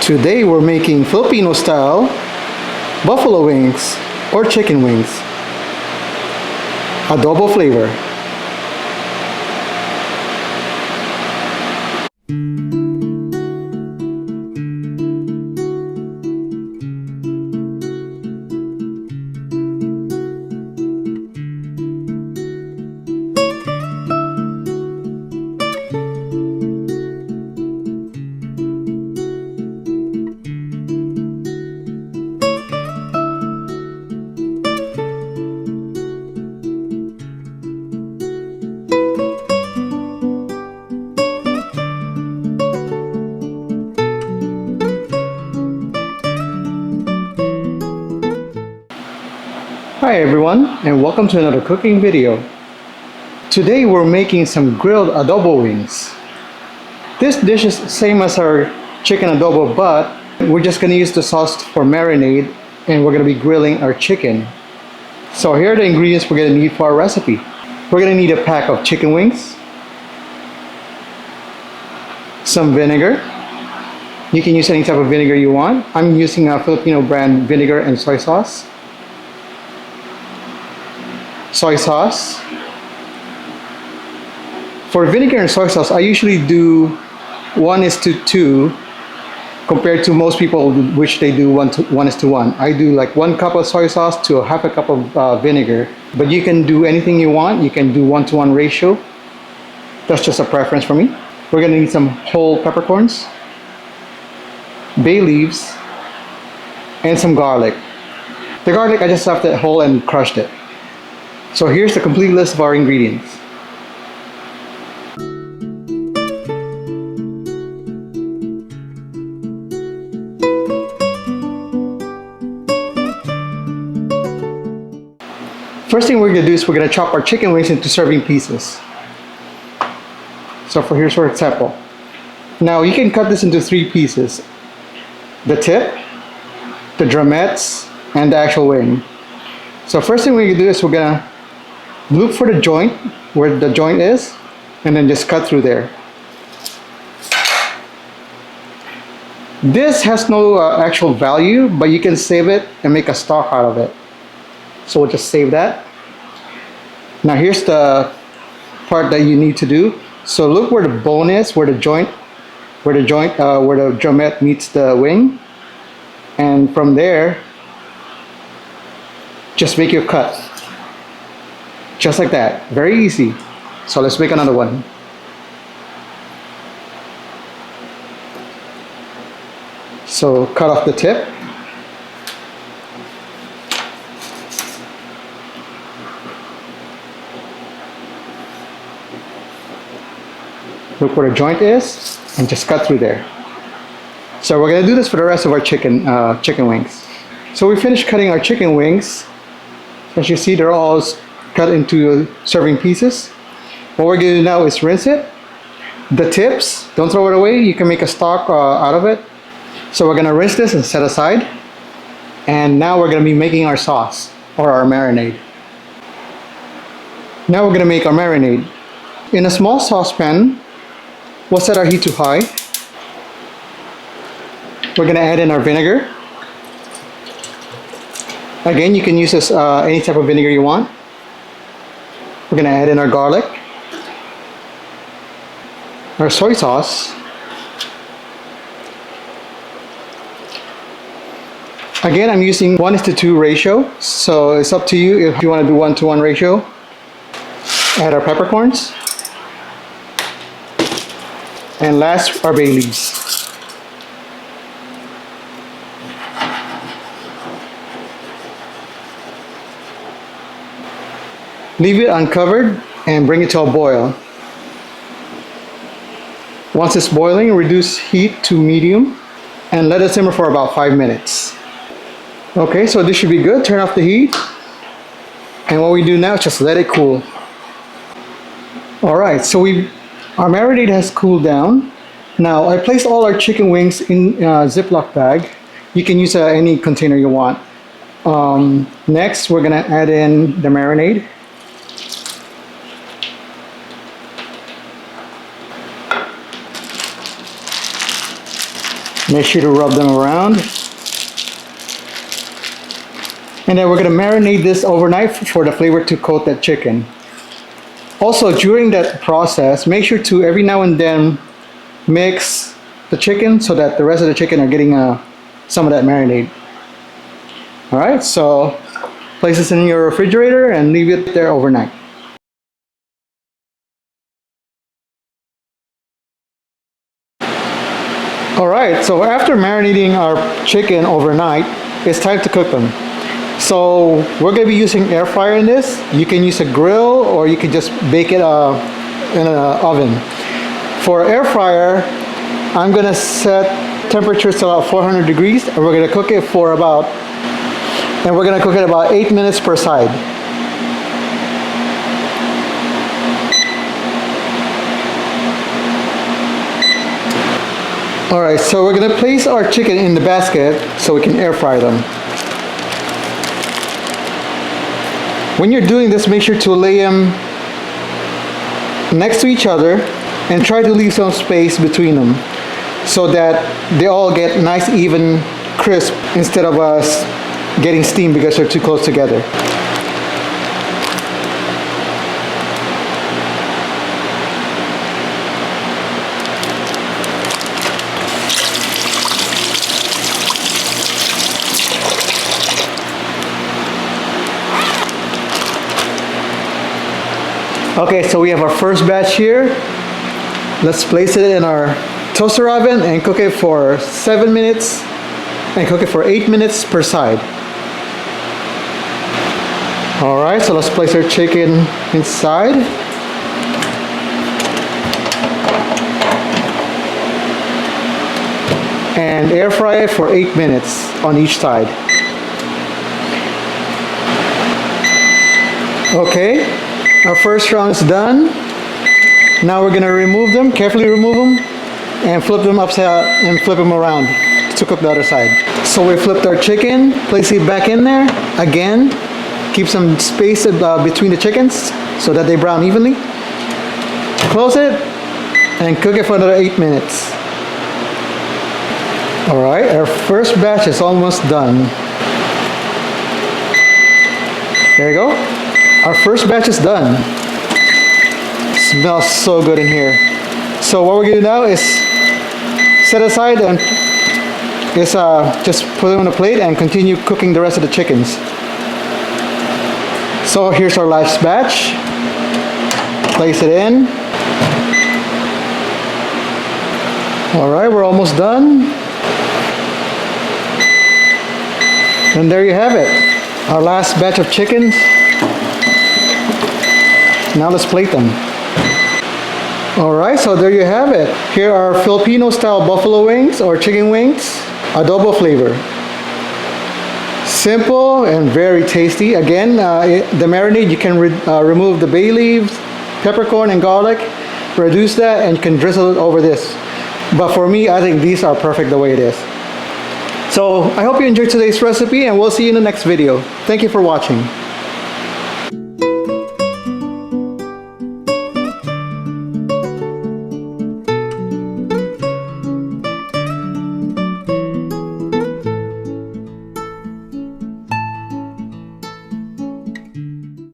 Today we're making Filipino style buffalo wings or chicken wings. Adobo flavor. Hi everyone, and welcome to another cooking video. Today we're making some grilled adobo wings. This dish is same as our chicken adobo, but we're just going to use the sauce for marinade, and we're going to be grilling our chicken. So here are the ingredients we're going to need for our recipe. We're going to need a pack of chicken wings, some vinegar. You can use any type of vinegar you want. I'm using a Filipino brand vinegar and soy sauce. Soy sauce. For vinegar and soy sauce, I usually do 1:2 compared to most people, which they do 1:1. I do like 1 cup of soy sauce to half a cup of vinegar, but you can do anything you want. You can do 1:1 ratio. That's just a preference for me. We're gonna need some whole peppercorns, bay leaves, and some garlic. The garlic, I just left it whole and crushed it. So here's the complete list of our ingredients. First thing we're going to do is we're going to chop our chicken wings into serving pieces. So here's for example. Now you can cut this into 3 pieces. The tip, the drumettes, and the actual wing. So first thing we're going to do is we're going to look for the joint, where the joint is, and then just cut through there. This has no actual value, but you can save it and make a stock out of it. So we'll just save that. Now here's the part that you need to do. So look where the bone is, where the drumette meets the wing, and from there, just make your cut. Just like that, very easy. So let's make another one. So cut off the tip. Look where the joint is, and just cut through there. So we're gonna do this for the rest of our chicken wings. So we finished cutting our chicken wings. As you see, they're all cut into serving pieces. What we're going to do now is rinse it. The tips, don't throw it away. You can make a stock out of it. So we're going to rinse this and set aside. And now we're going to be making our sauce or our marinade. Now we're going to make our marinade. In a small saucepan, we'll set our heat to high. We're going to add in our vinegar. Again, you can use this any type of vinegar you want. We're going to add in our garlic, our soy sauce. Again, I'm using 1:2 ratio, so it's up to you if you want to do 1:1 ratio. Add our peppercorns. And last, our bay leaves. Leave it uncovered and bring it to a boil. Once it's boiling, reduce heat to medium and let it simmer for about 5 minutes. Okay, so this should be good. Turn off the heat. And what we do now is just let it cool. Alright, so our marinade has cooled down. Now I placed all our chicken wings in a Ziploc bag. You can use any container you want. Next, we're gonna add in the marinade. Make sure to rub them around. And then we're going to marinate this overnight for the flavor to coat that chicken. Also, during that process, make sure to every now and then mix the chicken so that the rest of the chicken are getting some of that marinade. All right, so place this in your refrigerator and leave it there overnight. All right, so after marinating our chicken overnight, it's time to cook them. So we're going to be using air fryer in this. You can use a grill or you can just bake it in an oven. For air fryer, I'm going to set temperature to about 400 degrees and we're going to cook it for about 8 minutes per side. All right, so we're going to place our chicken in the basket so we can air fry them. When you're doing this, make sure to lay them next to each other and try to leave some space between them so that they all get nice even crisp instead of us getting steamed because they're too close together. Okay, so we have our first batch here. Let's place it in our toaster oven and cook it for 7 minutes and cook it for 8 minutes per side. All right, so let's place our chicken inside. And air fry it for 8 minutes on each side. Okay. Our first round is done. Now we're gonna remove them, carefully remove them, and flip them upside and flip them around to cook the other side. So we flipped our chicken, place it back in there again. Keep some space between the chickens so that they brown evenly. Close it and cook it for another 8 minutes. All right, our first batch is almost done. There you go. Our first batch is done. Smells so good in here. So what we're gonna do now is set aside and just put it on a plate and continue cooking the rest of the chickens. So here's our last batch. Place it in. All right, we're almost done. And there you have it. Our last batch of chickens. Now let's plate them. All right, so there you have it. Here are Filipino style buffalo wings or chicken wings, adobo flavor. Simple and very tasty. Again, the marinade, you can remove the bay leaves, peppercorn and garlic, reduce that and you can drizzle it over this. But for me, I think these are perfect the way it is. So I hope you enjoyed today's recipe and we'll see you in the next video. Thank you for watching.